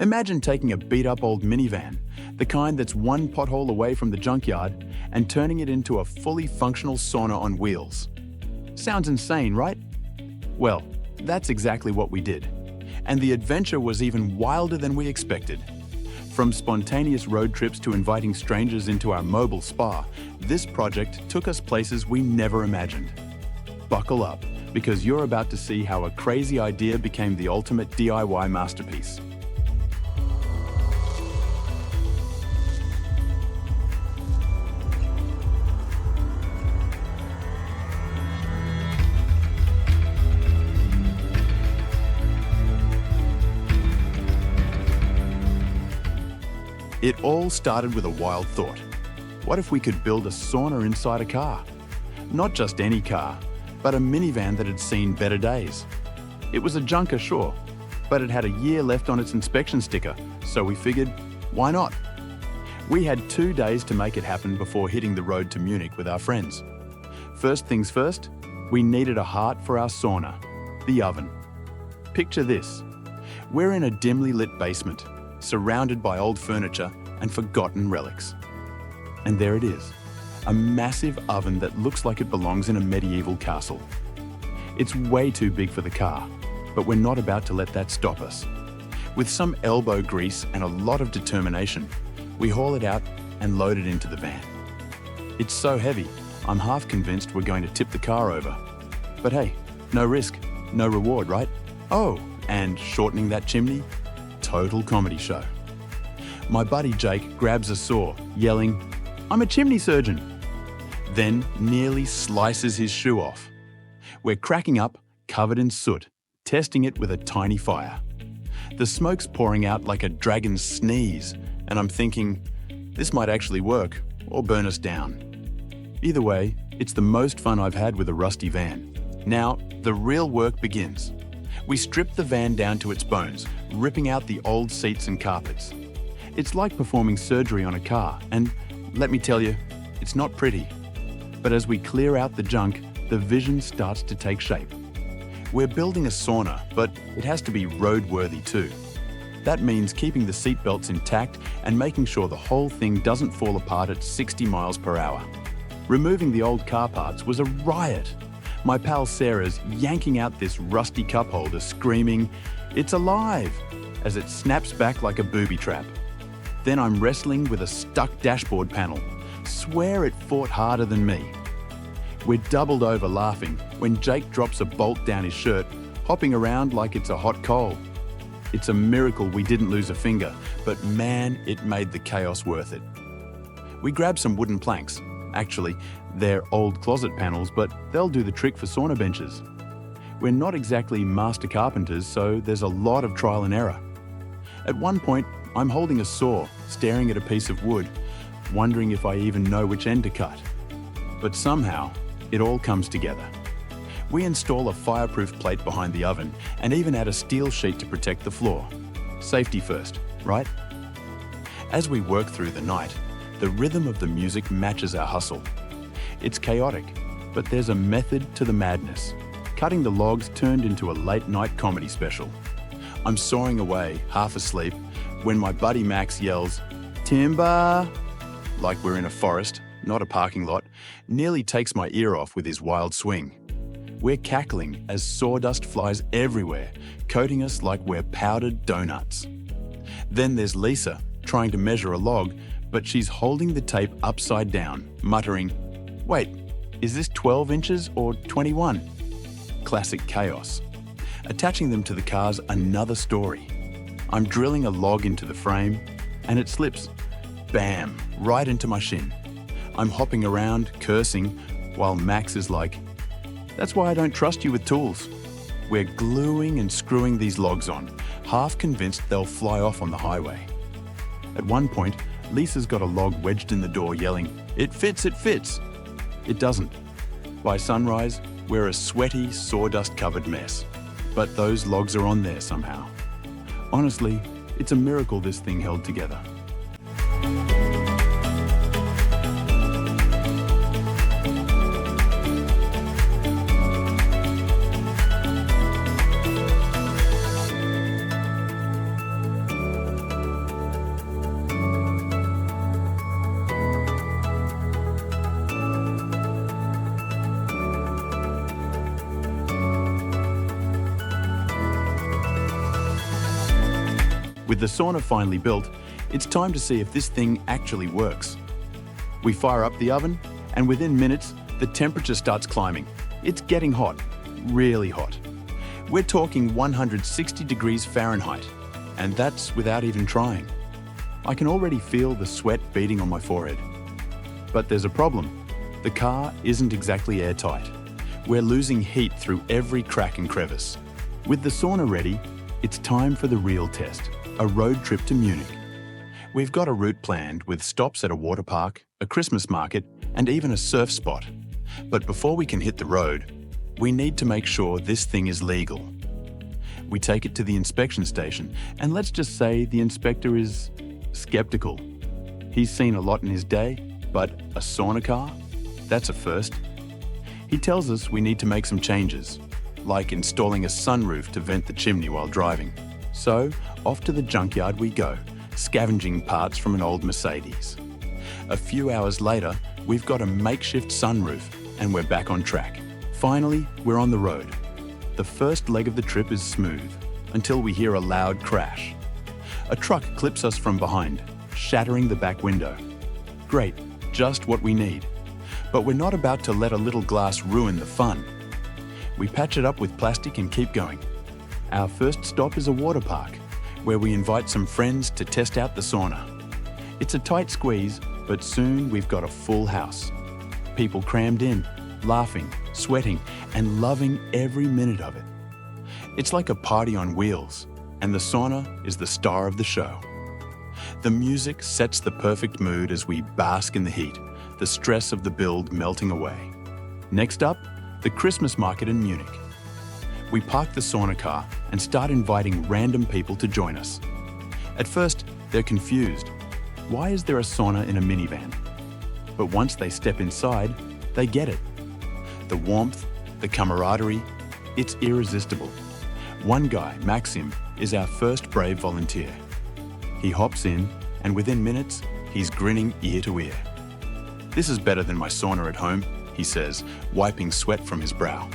Imagine taking a beat-up old minivan, the kind that's one pothole away from the junkyard, and turning it into a fully functional sauna on wheels. Sounds insane, right? Well, that's exactly what we did. And the adventure was even wilder than we expected. From spontaneous road trips to inviting strangers into our mobile spa, this project took us places we never imagined. Buckle up, because you're about to see how a crazy idea became the ultimate DIY masterpiece. It all started with a wild thought. What if we could build a sauna inside a car? Not just any car, but a minivan that had seen better days. It was a junker, sure, but it had a year left on its inspection sticker, so we figured, why not? We had 2 days to make it happen before hitting the road to Munich with our friends. First things first, we needed a heart for our sauna, the oven. Picture this. We're in a dimly lit basement, surrounded by old furniture and forgotten relics. And there it is, a massive oven that looks like it belongs in a medieval castle. It's way too big for the car, but we're not about to let that stop us. With some elbow grease and a lot of determination, we haul it out and load it into the van. It's so heavy, I'm half convinced we're going to tip the car over. But hey, no risk, no reward, right? Oh, and shortening that chimney? Total comedy show. My buddy Jake grabs a saw, yelling, "I'm a chimney surgeon!" Then nearly slices his shoe off. We're cracking up, covered in soot, testing it with a tiny fire. The smoke's pouring out like a dragon's sneeze, and I'm thinking, this might actually work, or burn us down. Either way, it's the most fun I've had with a rusty van. Now, the real work begins. We strip the van down to its bones, ripping out the old seats and carpets. It's like performing surgery on a car, and let me tell you, it's not pretty. But as we clear out the junk, the vision starts to take shape. We're building a sauna, but it has to be roadworthy too. That means keeping the seatbelts intact and making sure the whole thing doesn't fall apart at 60 miles per hour. Removing the old car parts was a riot. My pal Sarah's yanking out this rusty cup holder, screaming, "It's alive!" as it snaps back like a booby trap. Then I'm wrestling with a stuck dashboard panel. Swear it fought harder than me. We're doubled over laughing when Jake drops a bolt down his shirt, hopping around like it's a hot coal. It's a miracle we didn't lose a finger, but man, it made the chaos worth it. We grabbed some wooden planks. Actually, they're old closet panels, but they'll do the trick for sauna benches. We're not exactly master carpenters, so there's a lot of trial and error. At one point, I'm holding a saw, staring at a piece of wood, wondering if I even know which end to cut. But somehow, it all comes together. We install a fireproof plate behind the oven and even add a steel sheet to protect the floor. Safety first, right? As we work through the night, the rhythm of the music matches our hustle. It's chaotic, but there's a method to the madness. Cutting the logs turned into a late-night comedy special. I'm sawing away, half asleep, when my buddy Max yells, "Timber!" like we're in a forest, not a parking lot, nearly takes my ear off with his wild swing. We're cackling as sawdust flies everywhere, coating us like we're powdered donuts. Then there's Lisa, trying to measure a log, but she's holding the tape upside down, muttering, "Wait, is this 12 inches or 21? Classic chaos. Attaching them to the car's another story. I'm drilling a log into the frame, and it slips. Bam, right into my shin. I'm hopping around, cursing, while Max is like, "That's why I don't trust you with tools." We're gluing and screwing these logs on, half convinced they'll fly off on the highway. At one point, Lisa's got a log wedged in the door yelling, "It fits, it fits." It doesn't. By sunrise, we're a sweaty, sawdust-covered mess. But those logs are on there somehow. Honestly, it's a miracle this thing held together. With the sauna finally built, it's time to see if this thing actually works. We fire up the oven, and within minutes, the temperature starts climbing. It's getting hot, really hot. We're talking 160 degrees Fahrenheit, and that's without even trying. I can already feel the sweat beading on my forehead. But there's a problem. The car isn't exactly airtight. We're losing heat through every crack and crevice. With the sauna ready, it's time for the real test, a road trip to Munich. We've got a route planned with stops at a water park, a Christmas market, and even a surf spot. But before we can hit the road, we need to make sure this thing is legal. We take it to the inspection station, and let's just say the inspector is skeptical. He's seen a lot in his day, but a sauna car? That's a first. He tells us we need to make some changes, like installing a sunroof to vent the chimney while driving. So, off to the junkyard we go, scavenging parts from an old Mercedes. A few hours later, we've got a makeshift sunroof, and we're back on track. Finally, we're on the road. The first leg of the trip is smooth, until we hear a loud crash. A truck clips us from behind, shattering the back window. Great, just what we need. But we're not about to let a little glass ruin the fun. We patch it up with plastic and keep going. Our first stop is a water park, where we invite some friends to test out the sauna. It's a tight squeeze, but soon we've got a full house. People crammed in, laughing, sweating, and loving every minute of it. It's like a party on wheels, and the sauna is the star of the show. The music sets the perfect mood as we bask in the heat, the stress of the build melting away. Next up, the Christmas market in Munich. We park the sauna car and start inviting random people to join us. At first, they're confused. Why is there a sauna in a minivan? But once they step inside, they get it. The warmth, the camaraderie, it's irresistible. One guy, Maxim, is our first brave volunteer. He hops in, and within minutes, he's grinning ear to ear. "This is better than my sauna at home," he says, wiping sweat from his brow.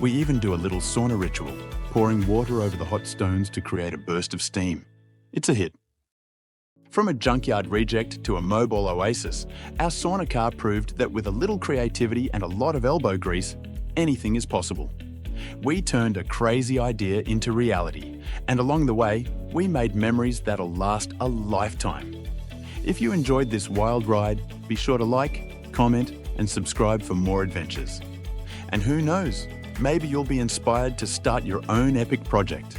We even do a little sauna ritual, pouring water over the hot stones to create a burst of steam. It's a hit. From a junkyard reject to a mobile oasis, our sauna car proved that with a little creativity and a lot of elbow grease, anything is possible. We turned a crazy idea into reality, and along the way, we made memories that'll last a lifetime. If you enjoyed this wild ride, be sure to like, comment, and subscribe for more adventures. And who knows, maybe you'll be inspired to start your own epic project.